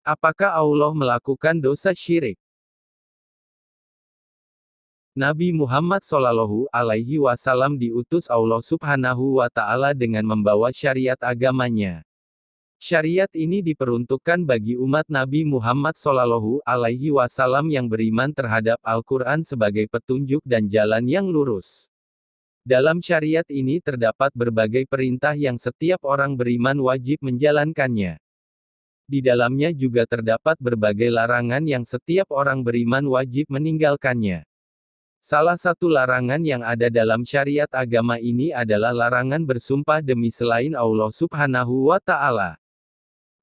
Apakah Allah melakukan dosa syirik? Nabi Muhammad Shallallahu Alaihi Wasallam diutus Allah Subhanahu wa Ta'ala dengan membawa syariat agamanya. Syariat ini diperuntukkan bagi umat Nabi Muhammad Shallallahu Alaihi Wasallam yang beriman terhadap Al-Quran sebagai petunjuk dan jalan yang lurus. Dalam syariat ini terdapat berbagai perintah yang setiap orang beriman wajib menjalankannya. Di dalamnya juga terdapat berbagai larangan yang setiap orang beriman wajib meninggalkannya. Salah satu larangan yang ada dalam syariat agama ini adalah larangan bersumpah demi selain Allah Subhanahu wa Ta'ala.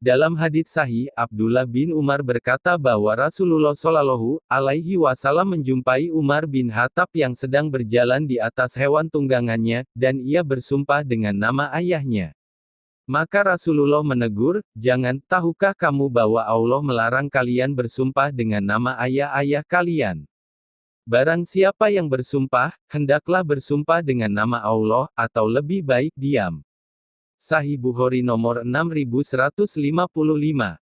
Dalam hadits sahih, Abdullah bin Umar berkata bahwa Rasulullah Shallallahu Alaihi Wasallam menjumpai Umar bin Khattab yang sedang berjalan di atas hewan tunggangannya, dan ia bersumpah dengan nama ayahnya. Maka Rasulullah menegur, "Jangan, tahukah kamu bahwa Allah melarang kalian bersumpah dengan nama ayah-ayah kalian? Barang siapa yang bersumpah, hendaklah bersumpah dengan nama Allah, atau lebih baik diam." Sahih Bukhari nomor 6155.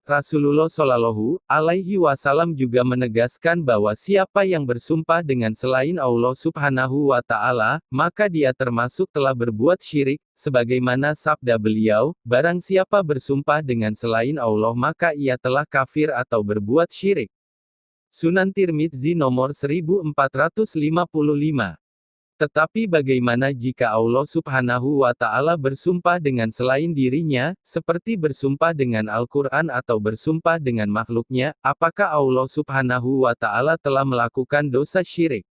Rasulullah Shallallahu Alaihi Wasallam juga menegaskan bahwa siapa yang bersumpah dengan selain Allah Subhanahu wa Ta'ala, maka dia termasuk telah berbuat syirik, sebagaimana sabda beliau, barang siapa bersumpah dengan selain Allah maka ia telah kafir atau berbuat syirik. Sunan Tirmidzi nomor 1455. Tetapi bagaimana jika Allah Subhanahu wa Ta'ala bersumpah dengan selain dirinya, seperti bersumpah dengan Al-Quran atau bersumpah dengan makhluknya, apakah Allah Subhanahu wa Ta'ala telah melakukan dosa syirik?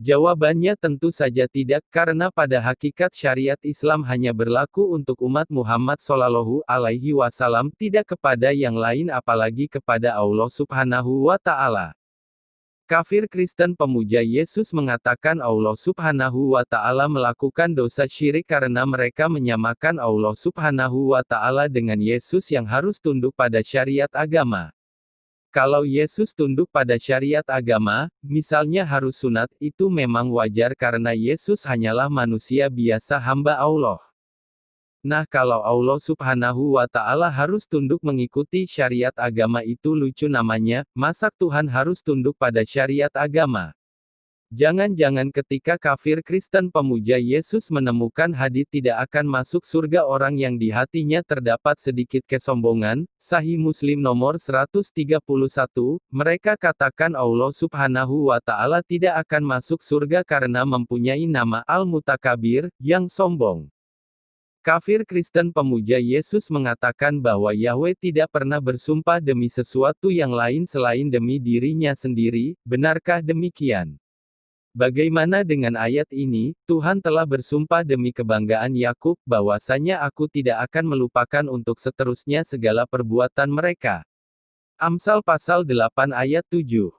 Jawabannya tentu saja tidak, karena pada hakikat syariat Islam hanya berlaku untuk umat Muhammad Shallallahu Alaihi Wasallam, tidak kepada yang lain apalagi kepada Allah Subhanahu wa Ta'ala. Kafir Kristen pemuja Yesus mengatakan Allah Subhanahu wa Ta'ala melakukan dosa syirik karena mereka menyamakan Allah Subhanahu wa Ta'ala dengan Yesus yang harus tunduk pada syariat agama. Kalau Yesus tunduk pada syariat agama, misalnya harus sunat, itu memang wajar karena Yesus hanyalah manusia biasa hamba Allah. Nah, kalau Allah Subhanahu wa Ta'ala harus tunduk mengikuti syariat agama itu lucu namanya, masa Tuhan harus tunduk pada syariat agama? Jangan-jangan ketika kafir Kristen pemuja Yesus menemukan hadits tidak akan masuk surga orang yang di hatinya terdapat sedikit kesombongan, Sahih Muslim nomor 131, mereka katakan Allah Subhanahu wa Ta'ala tidak akan masuk surga karena mempunyai nama Al-Mutakabir, yang sombong. Kafir Kristen pemuja Yesus mengatakan bahwa Yahweh tidak pernah bersumpah demi sesuatu yang lain selain demi dirinya sendiri, benarkah demikian? Bagaimana dengan ayat ini? Tuhan telah bersumpah demi kebanggaan Yakub, bahwasanya Aku tidak akan melupakan untuk seterusnya segala perbuatan mereka. Amsal pasal 8 ayat 7.